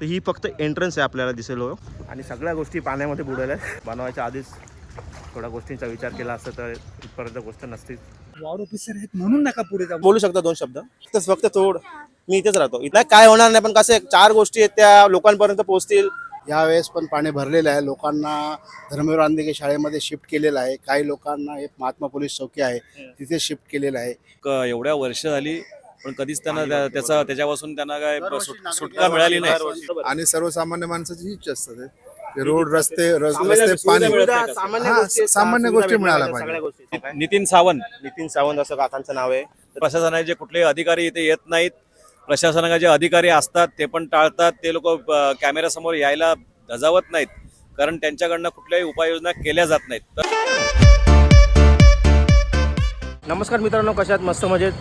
तर ही फक्त एंट्रन्स आहे आपल्याला दिसेल आणि सगळ्या गोष्टी पाण्यामध्ये बुडायला बनवायच्या आधीच थोड्या गोष्टींचा विचार केला असता तर इथपर्यंत गोष्ट नसतीच. वॉर्ड ऑफिसर आहेत म्हणून नका पुढे जाऊ. बोलू शकता दोन शब्द फक्त थोड मी इथेच राहतो. इथं काय होणार नाही, पण कसं चार गोष्टी आहेत त्या लोकांपर्यंत पोहोचतील. यावेळेस पण पाणी भरलेलं आहे. लोकांना धर्मवीर रांदेगे शाळेमध्ये शिफ्ट केलेलं आहे. काही लोकांना एक महात्मा पोलीस चौकी आहे तिथे शिफ्ट केलेलं आहे. एवढ्या वर्ष झाली पण कधीच त्यांना त्याच्यापासून त्यांना काय सुटका मिळाली नाही. आणि सर्वसामान्य माणसाची हीच असतं ते रोड रस्ते पाणी सामान्य गोष्टी मिळाल्या पाहिजे. नितीन सावंत असं काकांचं नाव आहे. प्रशासनाचे कुठले अधिकारी इथे येत नाहीत. प्रशासनाचे जे अधिकारी असतात ते पण टाळतात. ते लोक कॅमेऱ्यासमोर यायला धजावत नाहीत कारण त्यांच्याकडनं कुठल्याही उपाययोजना केल्या जात नाहीत. नमस्कार मित्रांनो, कशात मस्त मजेत.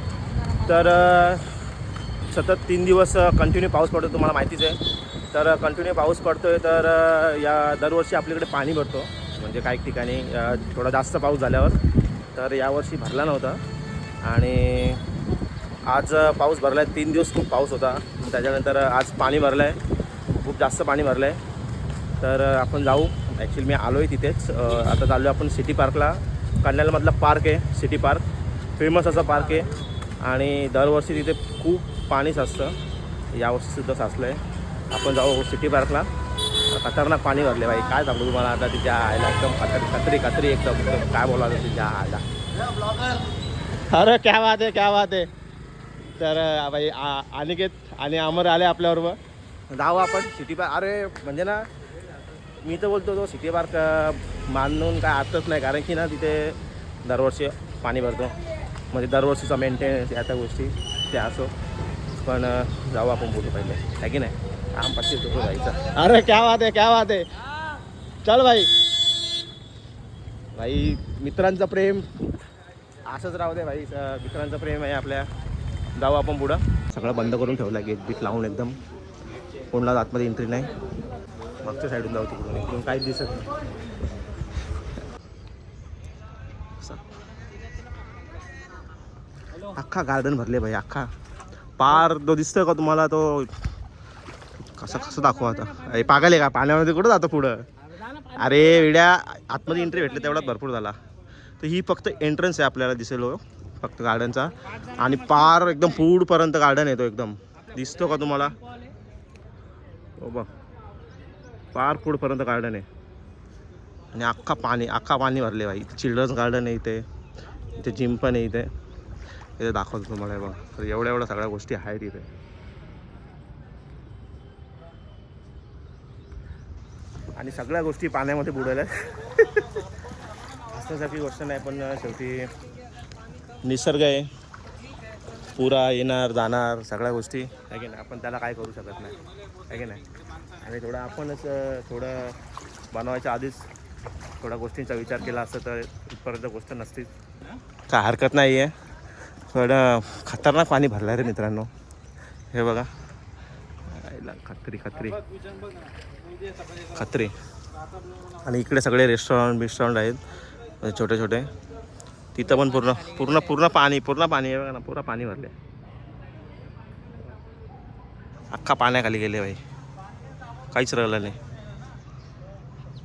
तर सतत 3 दिवस कंटिन्यू पाऊस पडतो, तुम्हाला माहितीच आहे. तर कंटिन्यू पाऊस पडतोय तर या दरवर्षी आपल्याकडे पाणी भरतो, म्हणजे काही ठिकाणी थोडा जास्त पाऊस झाल्यावर. तर यावर्षी भरला नव्हता आणि आज पाऊस भरला आहे. 3 दिवस खूप पाऊस होता, त्याच्यानंतर आज पाणी भरलं आहे, खूप जास्त पाणी भरलं आहे. तर आपण जाऊ. ॲक्च्युली मी आलो आहे तिथेच. आता चाललो आपण सिटी पार्कला. कन्नलमधला पार्क आहे सिटी पार्क, फेमस असा पार्क आहे आणि दरवर्षी तिथे खूप पाणी साचतं. यावर्षीसुद्धा साचलं आहे. आपण जाऊ सिटी पार्कला. खतरनाक पाणी भरले भाई, काय सांगू तुम्हाला. आता तिच्या आयला एकदम खतरी एकदम काय बोलायचं तिच्या आयला. अरे क्या बात आहे. तर भाई अनिकेत आणि अमर आले आपल्याबरोबर. जाऊ आपण सिटी पार्क. अरे म्हणजे ना, मी तर बोलतो तो सिटी पार्क मानून काय अर्थच नाही, कारण की ना तिथे दरवर्षी पाणी भरतो, म्हणजे दरवर्षीचा मेंटेनन्स या त्या गोष्टी त्या असो. पण जाऊ आपण बोलू पहिले, आहे की नाही. काम 25 रुपये जायचं. अरे क्या बात आहे. चल भाई मित्रांचं प्रेम असंच राहू दे भाई. मित्रांचं प्रेम आहे आपल्या. जाऊ आपण पुढं. सगळं बंद करून ठेवलं, गेट बीट लावून एकदम. कोणलाच आतमध्ये एंट्री नाही. मागच्या साईडून जाऊ, तिकडून काहीच दिसत नाही. अख्खा गार्डन भरले भाई, अख्खा पार. तो दिसतोय का तुम्हाला? तो कसं दाखवा आता. पागल आहे का? पाण्यामध्ये कुठं जातो पुढं? अरे वेड्या, आतमध्ये एंट्री भेटले तेवढाच भरपूर झाला. तर ही फक्त एंट्रन्स आहे आपल्याला दिसेल फक्त गार्डनचा. आणि पार एकदम पुढपर्यंत गार्डन आहे. तो एकदम दिसतो का तुम्हाला? हो बघ, पार पुढपर्यंत गार्डन आहे आणि अख्खा पाणी भरले भाई. चिल्ड्रन्स गार्डन आहे इथे जिम पण आहे इथे दाखवतो तुम्हाला. बघ, तर एवढ्या सगळ्या गोष्टी आहेत इथे. आणि सगळ्या गोष्टी पाण्यामध्ये बुडायला असण्यासारखी गोष्ट नाही, पण शेवटी निसर्ग आहे. पुरा येणार जाणार सगळ्या गोष्टी, आहे की नाही. आपण त्याला काय करू शकत नाही, आहे की नाही. आणि आपणच थोडं बनवायच्या आधीच थोड्या गोष्टींचा विचार केला असता तर इथपर्यंत गोष्ट नसतीच. काय हरकत नाही आहे. थोडं खतरनाक पाणी भरलं रे मित्रांनो. हे बघा, खत्री. आणि इकडे सगळे रेस्टॉरंट आहेत छोटे. तिथं पण पूर्ण पाणी आहे बघा ना. पूर्ण पाणी भरले, अख्खा पाण्याखाली गेले भाई, काहीच राहिलं नाही.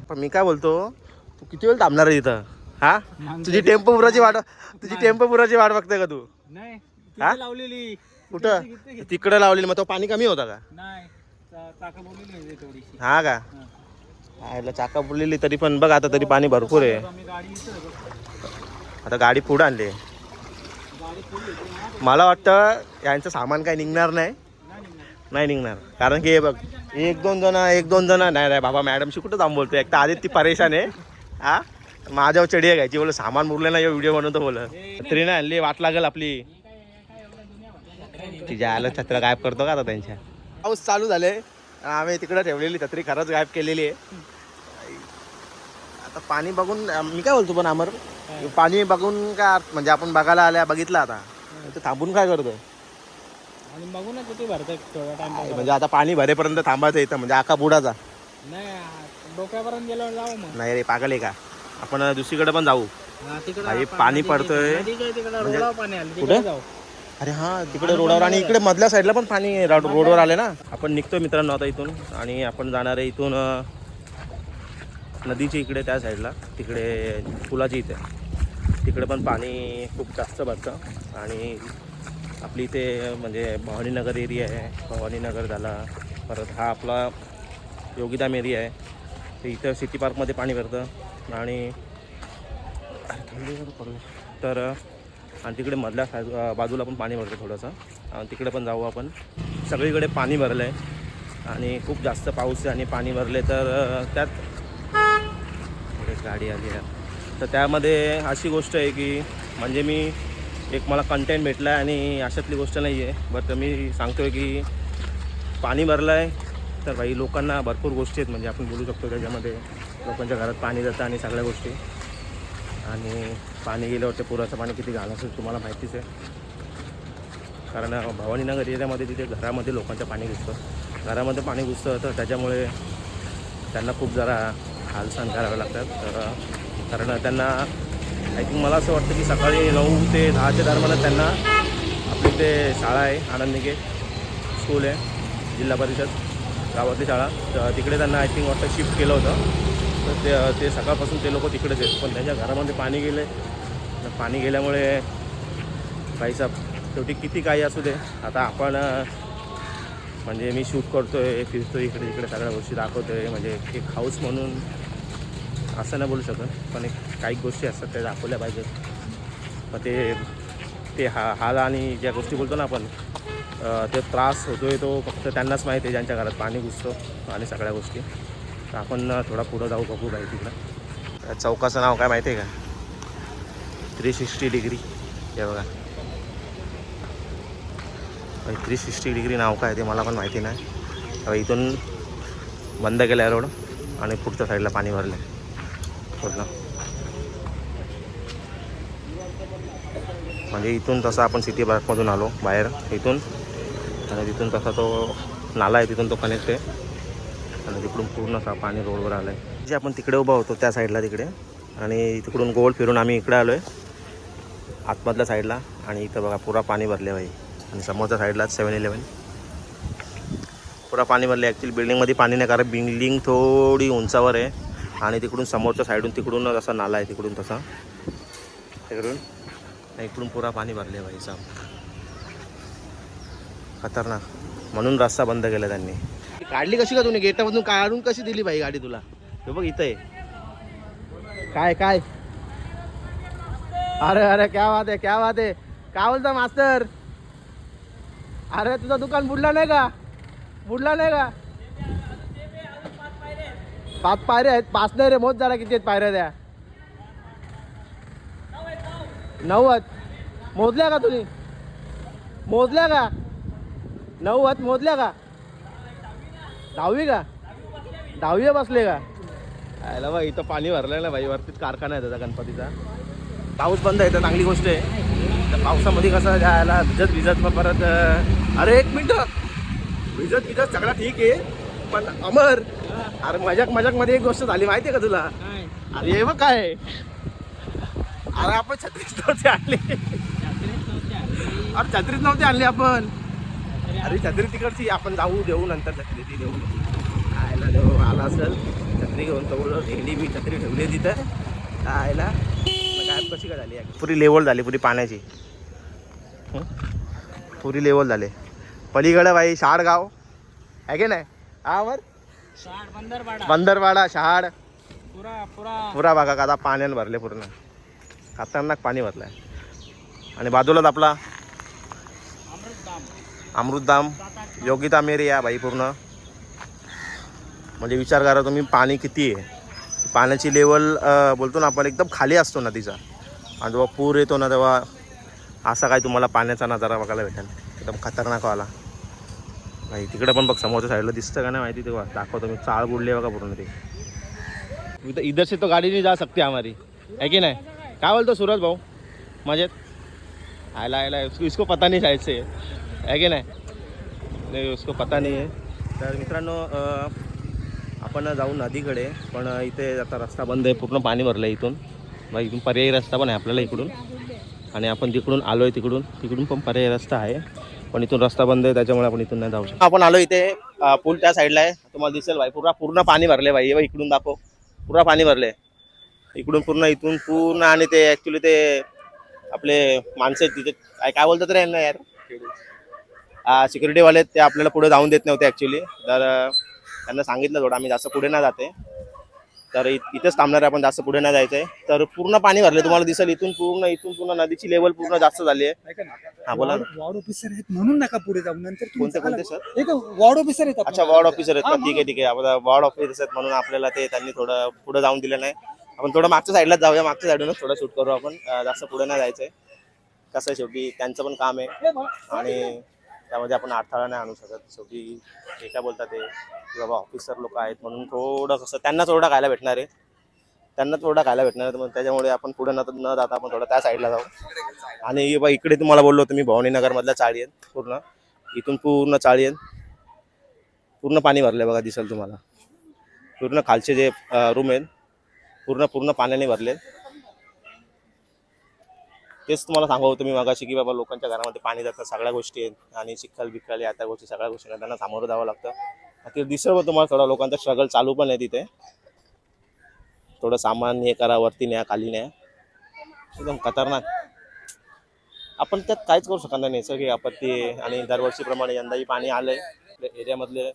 पण मी काय बोलतो, तू किती वेळ थांबणार आहे इथं? हा, तुझी टेम्पो पुराची वाट बघते का तू? नाही, हा? लावलेली कुठं? तिकडे लावलेली. मग तो पाणी कमी होता का? नाही, चाका बोललेली थोडीशी. हा का? आयला चाका बुडलेली तरी पण बघ आता तरी पाणी भरपूर आहे. आता गाडी पुढे आणली. मला वाटतं यांचं सामान काही निघणार नाही निघणार, कारण की हे बघ, एक दोन जण नाही बाबा. मॅडमशी कुठं जाऊन बोलतो. एक तर आधी ती परेशान आहे. हा, माझ्यावर चढी घ्यायची. बोल सामान मुरलं ना व्हिडिओ बनवतो. बोल छत्री नाही आणली, वाट लागेल आपली. तिच्या आलं छत्र गायब करतो का आता त्यांच्या. पाऊस चालू झाले, आम्ही तिकडं ठेवलेली छत्री खरंच गायब केलेली आहे. आता पाणी बघून मी काय बोलतो, पण अमर, पाणी बघून का म्हणजे आपण बघायला बघितलं आता थांबून काय करतो? आणि बघू ना किती भरतंय थोडा टाइम. म्हणजे आता पाणी भरेपर्यंत थांबायचं इथं, म्हणजे आका बुडाचा नाही, डोक्यापर्यंत गेल्यावर जाऊ मग. नाही रे, पागल आहे का? आपण दुसरीकडे पण जाऊ. पाणी पडतोय पाणी आलं कुठे? जाऊ. अरे हां तिकडे रोडावर आणि इकडे मधल्या साईडला पण पाणी रोडवर आले ना. आपण निघतोय मित्रांनो आता इथून आणि आपण जाणार आहे इथून नदीच्या इकडे त्या साईडला, तिकडे पुलाच्या इथे तिकडे पण पाणी खूप जास्त भरतं. आणि आपली इथे म्हणजे भवानीनगर एरिया आहे, भवानीनगर झाला, परत हा आपला योगीधाम एरिया आहे, तर इथं सिटी पार्कमध्ये पाणी भरतं. आणि तर आणि तिकडे मधल्या बाजूला पण पाणी भरतं थोडंसं, आणि तिकडे पण जाऊ आपण. सगळीकडे पाणी भरलं आहे आणि खूप जास्त पाऊस आहे आणि पाणी भरले तर त्यात गाडी आली आहे. तर त्यामध्ये अशी गोष्ट आहे की म्हणजे मी एक मला कंटेंट भेटला आहे आणि अशातली गोष्ट नाही आहे. बट मी सांगतो आहे की पाणी भरलं आहे तर भाई लोकांना भरपूर गोष्टी आहेत म्हणजे आपण बोलू शकतो त्याच्यामध्ये. लोकांच्या घरात पाणी जातं आणि सगळ्या गोष्टी, आणि पाणी गेल्यावर ते पुराचं पाणी किती घाण असेल तुम्हाला माहितीच आहे. कारण भवानीनगर एरियामध्ये तिथे घरामध्ये लोकांचं पाणी घुसतं, घरामध्ये पाणी घुसतं, तर त्याच्यामुळे त्यांना खूप जरा हाल सहन करावे लागतात. तर कारण त्यांना आय थिंक मला असं वाटतं की सकाळी 9 ते 10च्या दरम्यान त्यांना आपली इथे शाळा आहे, आनंद निकेतन स्कूल आहे, जिल्हा परिषद गावातली शाळा, तर तिकडे त्यांना आय थिंक वाटतं शिफ्ट केलं होतं. तर ते सकाळपासून ते लोक तिकडेच आहेत. पण त्यांच्या घरामध्ये पाणी गेले, पाणी गेल्यामुळे भाईसाहेब शेवटी किती काही असू दे, आता आपण म्हणजे मी शूट करतो आहे, फिरतो इकडे तिकडे, सगळ्या गोष्टी दाखवतो आहे, म्हणजे एक हाऊस म्हणून असं नाही बोलू शकत, पण एक काही गोष्टी असतात त्या दाखवल्या पाहिजेत. पण ते हाल आणि ज्या गोष्टी बोलतो ना आपण, ते त्रास होतो आहे तो फक्त त्यांनाच माहिती आहे ज्यांच्या घरात पाणी घुसतं आणि सगळ्या गोष्टी. तर आपण थोडा पुढं जाऊ बघू बाई तिकडं. चौकाचं नाव काय माहिती आहे का? 360 डिग्री. हे बघा 360 डिग्री नाव काय ते मला पण माहिती नाही. इथून बंद केलं आहे रोड आणि पुढच्या साईडला पाणी भरलं आहे पूर्ण. म्हणजे इथून तसं आपण सिटी पार्कमधून आलो बाहेर इथून, आणि तिथून तसा तो नाला आहे तिथून तो कनेक्ट आहे, आणि तिकडून पूर्ण पाणी रोडवर आलं आहे. जे आपण तिकडे उभा होतो त्या साईडला तिकडे, आणि तिकडून गोल फिरून आम्ही इकडे आलो आहे आतमधल्या साईडला. आणि इथं बघा पुरा पाणी भरले भाई, आणि समोरच्या साईडला 7-Eleven पुरा पाणी भरले. ॲक्च्युली बिल्डिंगमध्ये पाणी नाही, कारण बिल्डिंग थोडी उंचावर आहे, आणि तिकडून समोरच्या साईडून तिकडून असा नाला आहे तिकडून तसा, तिकडून इकडून पुरा पाणी भरले भाई साहेब, खतरनाक. म्हणून रस्ता बंद केला त्यांनी. काढली कशी का तुम्ही गेटामधून, काढून कशी दिली भाई गाडी तुला? हे बघ इथं आहे काय काय. अरे अरे क्या बात आहे, क्या बात आहे. काय बोलता मास्तर? अरे तुझं दुकान बुडला नाही का? बुडला नाही का? 5 पायऱ्या आहेत. 5 नाही रे, मोज जरा किती आहेत पायऱ्या द्या. 9 मोजल्या का तुम्ही? मोजल्या का? 9 मोजल्या का? 10वी का? 10वी बसले का? आयला बा इथं पाणी भरलं ना भाई, वरतीच कारखाना आहे त्याचा गणपतीचा. पाऊस बंद आहे तर चांगली गोष्ट आहे. तर पावसामध्ये कसं जायला भिजत मग परत अरे 1 मिनटं भिजत सगळा ठीक आहे, पण अमर अरे मजाकमध्ये एक गोष्ट झाली माहिती आहे का तुला? अरे हे बघ काय, अरे आपण छत्रीच नव्हती आणली. अरे छत्रीच नव्हती आणली आपण. अरे छत्री तिकडची आपण जाऊ देऊ नंतर, छत्री ती देऊ आयला देऊ आला असेल छत्री घेऊन तो ठेवली, मी छत्री ठेवली तिथं आयला. गायब कशी काय झाली? पुरी लेवल झाली पुरी पाण्याची, पुरी लेवल झाली. पलीकडे बाई शहाडगाव आहे की नाही? आवर बंदरवाडा शहाड पुरा बघा का पाण्यानं भरले, पूर्ण खतरनाक पाणी भरलं आहे. आणि बाजूलाच आपला अमृतधाम योगीधाम एरिया भाई पूर्ण. म्हणजे विचार करा तुम्ही पाणी किती आहे. पाण्याची लेवल बोलतो ना आपण एकदम खाली असतो नदीचा, आणि जेव्हा पूर येतो ना तेव्हा असा काय तुम्हाला पाण्याचा नजारा बघायला भेटेल, एकदम खतरनाक वाला भाई. तिकडे पण बघ समोरच्या साईडला दिसतं का नाही माहिती, तेव्हा दाखवतो मी. चाळ बुडली बघा पूर्ण ते. इधर से तो गाडी नहीं जा सकती हमारी, है की नाही? काय बोलतो सूरज भाऊ? मजेत? आयला आयला इसको पता नहीं शायद से, है की नाही? उसको पता नहीं आहे. तर मित्रांनो आपण जाऊ नदीकडे, पण इथे आता रस्ता बंद आहे, पूर्ण पाणी भरलं आहे इथून. मग इथून पर्यायी रस्ता पण आहे आपल्याला इकडून. आणि आपण तिकडून आलो आहे, तिकडून पण पर्याय रस्ता आहे, पण इथून रस्ता बंद आहे, त्याच्यामुळे आपण इथून नाही जाऊ शकतो. आपण आलो इथे पूल त्या साईडला आहे, तुम्हाला दिसेल भाई पूर्ण पाणी भरले भाई. हे बघ, इकडून दाखव, पूर्ण पाणी भरले इकडून पूर्ण, इथून पूर्ण. आणि ते ॲक्च्युली ते आपले माणसं आहेत तिथे, काय बोलतात रे यांना यार, सिक्युरिटीवाले, ते आपल्याला पुढे जाऊन देत नव्हते ॲक्च्युली. तर त्यांना सांगितलं थोडं आम्ही जास्त पुढे नाही जाते, तर इथेच थांबणार आहे आपण, जास्त पुढे नाही जायचं आहे. तर पूर्ण पाणी भरले, तुम्हाला दिसेल इथून पूर्ण नदीची लेवल पूर्ण जास्त झाली आहे. ऐका ना, हा बोला ना. वॉर्ड ऑफिसर आहेत म्हणून नका पुढे जाऊ, नंतर तुम्ही कोणते चाला. सर? एक वॉर्ड ऑफिसर आहेत अच्छा, वॉर्ड ऑफिसर आहेत का? ठीक आहे. आपण वॉर्ड ऑफिसर आहेत म्हणून आपल्याला ते त्यांनी थोडं पुढे जाऊन दिलं नाही. आपण थोडं मागच्या साईडलाच जाऊया, मागच्या साईडूनच थोडं शूट करू आपण, जास्त पुढे नाही जायचंय. कसं आहे, शेवटी त्यांचं पण काम आहे आणि त्यामध्ये आपण अडथळा नाही आणू शकत. शेवटी ते काय बोलतात ते की बाबा ऑफिसर लोक आहेत म्हणून थोडं कसं त्यांना थोडं खायला भेटणार आहे, मग त्याच्यामुळे आपण पुढे न जाता आपण थोडं त्या साईडला जाऊ. आणि बा इकडे तुम्हाला बोललो होतो मी, भवानीनगरमधल्या चाळी आहेत पूर्ण, इथून पूर्ण चाळी आहेत, पूर्ण पाणी भरले बघा, दिसेल तुम्हाला. पूर्ण खालचे जे रूम आहेत पूर्ण पाण्याने भरले. तेच तुम्हाला सांगू होतं मी मागाशी की बाबा लोकांच्या घरामध्ये पाणी जातं, सगळ्या गोष्टी आहेत आणि चिखल बिखल या त्या गोष्टी, सगळ्या गोष्टी त्यांना सामोरं जावं लागतं. ते दिसेल तुम्हाला, थोडा लोकांचा स्ट्रगल चालू पण आहे तिथे. थोडं सामान हे करा, वरती न्या, खाली न्या, एकदम खतरनाक. आपण त्यात काहीच करू शकत नाही, नैसर्गिक आपत्ती आहे. आणि दरवर्षीप्रमाणे यंदाही पाणी आलंय. एरियामधले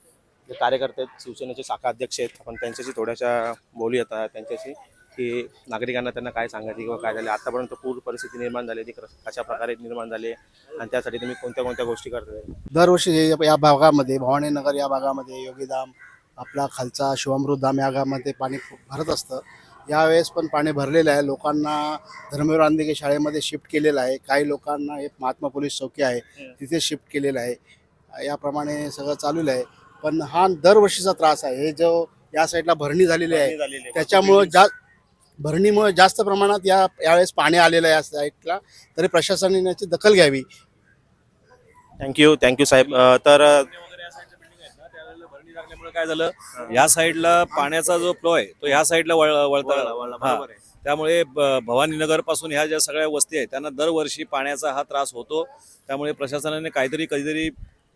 जे कार्यकर्ते आहेत, शिवसेनेचे शाखा अध्यक्ष आहेत, आपण त्यांच्याशी थोड्याशा बोलू येतात त्यांच्याशी की नागरिकांना त्यांना काय सांगायचे किंवा काय झाले, आतापर्यंत पूर परिस्थिती निर्माण झाली, ती कशा प्रकारे निर्माण झाली आणि त्यासाठी तुम्ही कोणत्या गोष्टी करताय. दरवर्षी या भागामध्ये, भवानीनगर या भागामध्ये, योगीधाम, आपला खालचा शिवामृत धाम या भागामध्ये पाणी भरत असतं. यावेळेस पण पाणी भरलेलं आहे. लोकांना धर्मवीर रांदेगे शाळेमध्ये शिफ्ट केलेलं आहे. काही लोकांना एक महात्मा पोलीस चौकी आहे तिथे शिफ्ट केलेलं आहे. याप्रमाणे सगळं चालू आहे. पण हा दरवर्षीचा त्रास आहे. हे जो या साईडला भरणी झालेली आहे त्याच्यामुळं भरणीमुळे जास्त प्रमाणात यावेळेस पाणी आलेलं आहे या साईडला. तरी प्रशासनाने याची दखल घ्यावी. थँक्यू साहेब. तर लागल्यामुळे काय झालं, या साईडला पाण्याचा जो फ्लो आहे तो ह्या साईडला वळता. त्यामुळे भवानीनगर पासून ह्या ज्या सगळ्या वस्ती आहेत त्यांना दरवर्षी पाण्याचा हा त्रास होतो. त्यामुळे प्रशासनाने कधीतरी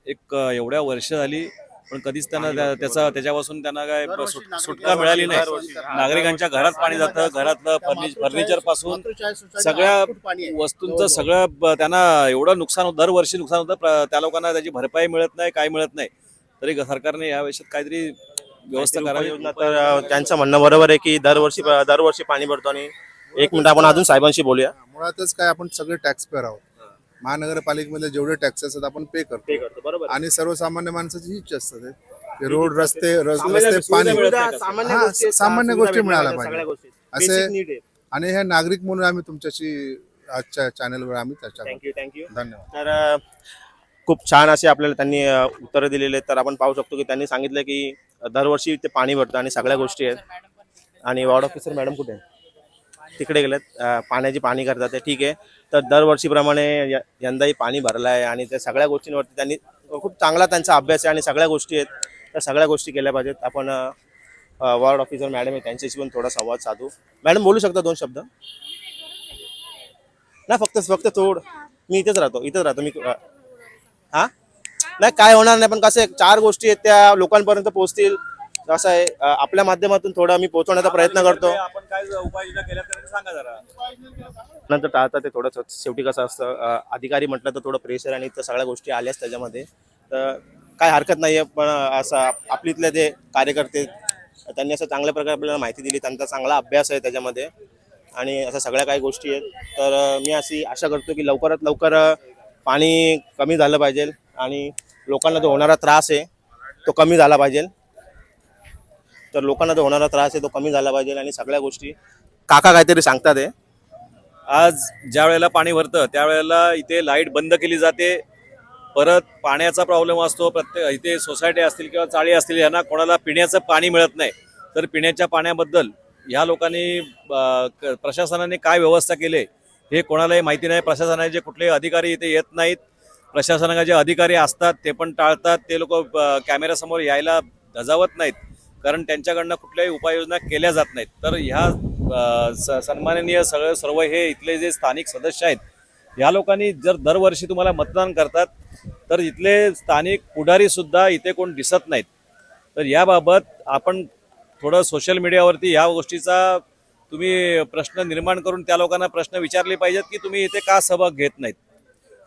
एक एवढ्या वर्ष झाली पण कधीच त्यांना त्याच्यापासून त्यांना काय सुटका मिळाली नाही. नागरिकांच्या घरात पाणी जातं, घरातलं फर्निचर पासून सगळ्या वस्तूंचं सगळं त्यांना एवढं नुकसान होतं, दरवर्षी नुकसान होतं. त्या लोकांना त्याची भरपाई मिळत नाही, काय मिळत नाही. तरी सरकारने या विषयात काहीतरी व्यवस्था करावी. तर त्यांचं म्हणणं बरोबर आहे की दरवर्षी पाणी भरतो. आणि एक मिनिट आपण अजून साहेबांशी बोलूया. मुळातच काय, आपण सगळे टॅक्स पेअर आहोत. महानगरपालिकेमध्ये जेवढे टॅक्सेस आहेत आपण पे करतो बरोबर. आणि सर्वसामान्य माणसाची हीच असते की रोड, रस्ते पाणी, सामान्य गोष्टी मिळायला पाहिजे असे. आणि हे नागरिक म्हणून आम्ही तुमच्याशी आजच्या चॅनलवर आम्ही चर्चा करतो. थँक्यू. धन्यवाद. तर खूप छान असे आपल्याला त्यांनी उत्तरं दिलेले आहेत. तर आपण पाहू शकतो की त्यांनी सांगितलं की दरवर्षी ते पाणी भरतं आणि सगळ्या गोष्टी आहेत. आणि वॉर्ड ऑफिसर मॅडम कुठे आहेत? तिकडे गेलेत, पाणी करतात ते, ठीक आहे. तर दरवर्षीप्रमाणे यंदाही पाणी भरलं आहे आणि त्या सगळ्या गोष्टींवरती त्यांनी खूप चांगला त्यांचा अभ्यास आहे आणि सगळ्या गोष्टी आहेत, त्या सगळ्या गोष्टी केल्या पाहिजेत. आपण वॉर्ड ऑफिसर मॅडम आहे त्यांच्याशी पण थोडा संवाद साधू. मॅडम बोलू शकता 2 शब्द? ना फक्त थोडं. मी इथेच राहतो मी. हां नाही, काय होणार नाही, पण कसं आहे 4 गोष्टी आहेत त्या लोकांपर्यंत पोहोचतील. असं आहे, आपल्या माध्यमातून थोडं मी पोहोचवण्याचा प्रयत्न करतो. आपण काय उपाययोजना केल्या तरी सांगा जरा. नंतर टाळतात ते थोडं. शेवटी कसं असतं, अधिकारी म्हटलं तर थोडं प्रेशर आणि त्या सगळ्या गोष्टी आल्याच त्याच्यामध्ये. तर काय हरकत नाही आहे. पण असं आपलीतले जे कार्यकर्ते त्यांनी असं चांगल्या प्रकारे आपल्याला माहिती दिली, त्यांचा चांगला अभ्यास आहे त्याच्यामध्ये आणि अशा सगळ्या काही गोष्टी आहेत. तर मी अशी आशा करतो की लवकरात लवकर पाणी कमी झालं पाहिजे आणि लोकांना जो होणारा त्रास आहे तो कमी झाला पाहिजे. आणि सगळ्या गोष्टी काका काहीतरी सांगतात आहे. आज ज्या वेळेला पाणी भरतं त्यावेळेला इथे लाईट बंद केली जाते. परत पाण्याचा प्रॉब्लेम असतो. प्रत्येक इथे सोसायटी असतील किंवा चाळी असतील, यांना कोणाला पिण्याचं पाणी मिळत नाही. तर पिण्याच्या पाण्याबद्दल ह्या लोकांनी प्रशासनाने काय व्यवस्था केली हे कोणालाही माहिती नाही. प्रशासनाचे कुठलेही अधिकारी इथे येत नाहीत. प्रशासनाचे जे अधिकारी असतात ते पण टाळतात. ते लोक कॅमेऱ्यासमोर यायला धजावत नाहीत, कारण त्यांच्याकडनं कुठल्याही उपाययोजना केल्या जात नाहीत. तर ह्या सन्माननीय सर्व हे इथले जे स्थानिक सदस्य आहेत या लोकांनी जर दरवर्षी तुम्हाला मतदान करतात तर इथले स्थानिक पुढारी सुद्धा इथे कोण दिसत नाहीत. तर याबाबत आपण थोडं सोशल मीडियावरती या गोष्टीचा तुम्ही प्रश्न निर्माण करून त्या लोकांना प्रश्न विचारले पाहिजेत की तुम्ही इथे का सहभाग घेत नाहीत.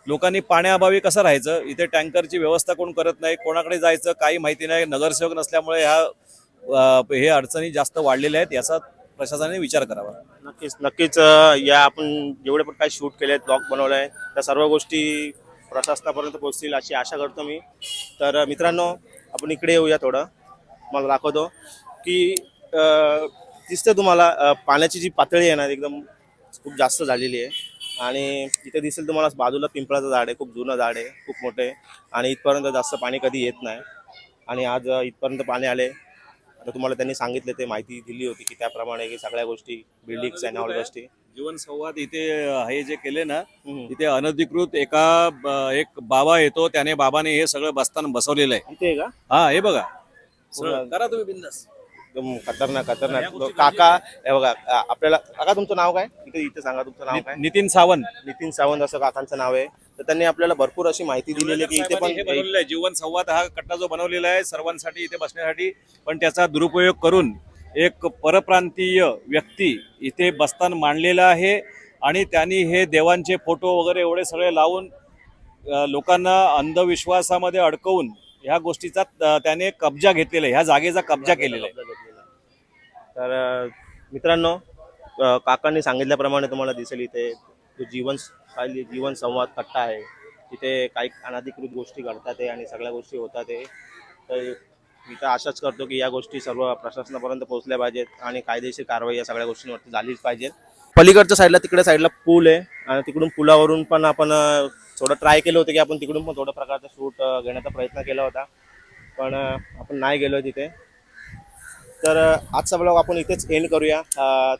लोकांनी पाण्याअभावी कसं राहायचं, इथे टँकरची व्यवस्था कोण करत नाही, कोणाकडे जायचं काही माहिती नाही. नगरसेवक नसल्यामुळे हे अडचणी जास्त वाढलेल्या आहेत. याचा प्रशासनाने विचार करावा. नक्कीच या आपण जेवढे पण काही शूट केले आहेत, ब्लॉग बनवले आहे, त्या सर्व गोष्टी प्रशासनापर्यंत पोहोचतील अशी आशा करतो मी. तर मित्रांनो, आपण इकडे येऊया. थोडं मला दाखवतो की दिसतं तुम्हाला पाण्याची जी पातळी आहे ना एकदम खूप जास्त झालेली आहे. आणि इथे दिसेल तुम्हाला बाजूला पिंपळाचं झाड आहे, खूप जुनं झाड आहे, खूप मोठे आहे. आणि इथपर्यंत जास्त पाणी कधी येत नाही. आणि आज इथपर्यंत पाणी आले. आता तुम्हाला त्यांनी सांगितले, ते माहिती दिली होती की त्याप्रमाणे की सगळ्या गोष्टी बिल्डिंग्स आणि ऑल गोष्टी. जीवन संवाद इथे हे जे केले ना, इथे अनधिकृत एक बाबा येतो, त्याने बाबाने हे सगळं बसताना बसवलेलं आहे. इथे आहे का? हा, हे बघा. करा तुम्ही बिंदास. एकदम खतरनाक काका. हे बघा, आपल्याला काका तुमचं नाव काय? इथे सांगा तुमचं नाव काय? नितीन सावंत. नितीन सावंत असं काकांचं नाव आहे. तर त्यांनी आपल्याला भरपूर अशी माहिती दिलेली आहे की इथे पण हे बनवलेलं आहे. जीवन संवाद हा कट्टा जो बनवलेला आहे सर्वांसाठी इथे बसण्यासाठी, पण त्याचा दुरुपयोग करून एक परप्रांतीय व्यक्ती इथे बसताना मांडलेला आहे. आणि त्यांनी हे देवांचे फोटो वगैरे एवढे सगळे लावून लोकांना अंधविश्वासामध्ये अडकवून ह्या गोष्टीचा त्याने कब्जा घेतलेला आहे, ह्या जागेचा कब्जा केलेला आहे. तर मित्रांनो, काकांनी सांगितल्याप्रमाणे तुम्हाला दिसेल इथे जो जीवन संवाद कट्टा आहे, तिथे काही अनधिकृत गोष्टी घडतात आहे आणि सगळ्या गोष्टी होतात आहे. तर मी तर आशाच करतो की या गोष्टी सर्व प्रशासनापर्यंत पोहोचल्या पाहिजेत आणि कायदेशीर कारवाई या सगळ्या गोष्टींवरती झालीच पाहिजे. पलीकडच्या साईडला तिकडे साईडला पूल आहे आणि तिकडून पुलावरून पण आपण थोडं ट्राय केलं होतं की आपण तिकडून पण थोडं प्रकारचा शूट घेण्याचा प्रयत्न केला होता, पण आपण नाही गेलो तिथे. तर आजचा ब्लॉग आपण इथेच एंड करूया.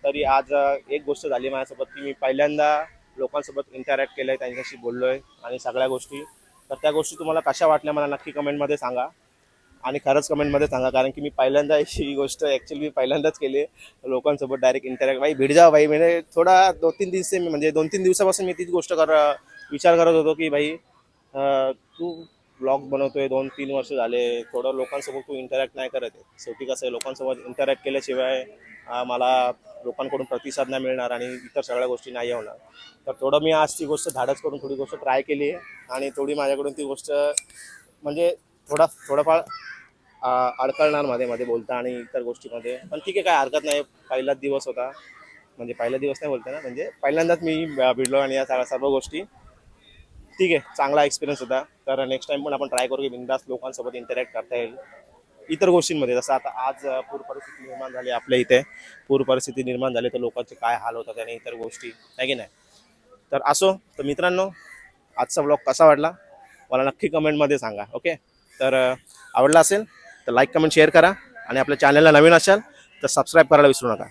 तरी आज एक गोष्ट झाली माझ्यासोबत की मी पहिल्यांदा लोकांसोबत इंटरॅक्ट केलं आहे, त्यांच्याशी बोललो आहे आणि सगळ्या गोष्टी. तर त्या गोष्टी तुम्हाला कशा वाटल्या मला नक्की कमेंटमध्ये सांगा. आणि खरंच कमेंटमध्ये सांगा, कारण की मी पहिल्यांदा ही गोष्ट ॲक्च्युली मी पहिल्यांदाच केली आहे, लोकांसोबत डायरेक्ट इंटरॅक्ट. भाई भेट जा भाई, म्हणजे थोडा 2-3 दिवसापासून मी तीच गोष्ट विचार करत होतो की भाई तू ब्लॉग बनवतोय, 2-3 वर्ष झाले, थोडं लोकांसोबत तू इंटरॅक्ट नाही करत आहे. शेवटी कसं आहे, लोकांसोबत इंटरॅक्ट केल्याशिवाय मला लोकांकडून प्रतिसाद नाही मिळणार आणि इतर सगळ्या गोष्टी नाही होणार. तर थोडं मी आज ती गोष्ट धाडस करून थोडी गोष्ट ट्राय केली आहे आणि थोडी माझ्याकडून ती गोष्ट म्हणजे थोडंफार अडकळणार मध्ये बोलता आणि इतर गोष्टीमध्ये. पण ठीक आहे, काय हरकत नाही. पहिलाच दिवस होता, म्हणजे पहिला दिवस नाही बोलते ना, म्हणजे पहिल्यांदाच मी भिडलो आणि या सर्व गोष्टी. ठीक आहे, चांगला एक्सपिरियन्स होता. तर नेक्स्ट टाइम पण आपण ट्राय करू की बिनधास्त लोकांसोबत इंटरॅक्ट करता येईल इतर गोष्टींमध्ये. जसं आता आज पूर परिस्थिती निर्माण झाली आपल्या इथे, पूर परिस्थिती निर्माण झाली तर लोकांचे काय हाल होतात आणि इतर गोष्टी, आहे की नाही. तर असो. तर मित्रांनो, आजचा ब्लॉग कसा वाटला मला नक्की कमेंटमध्ये सांगा. ओके, तर आवडला असेल तर लाईक कमेंट शेअर करा आणि आपल्या चॅनलला नवीन असाल तर सबस्क्राईब करायला विसरू नका.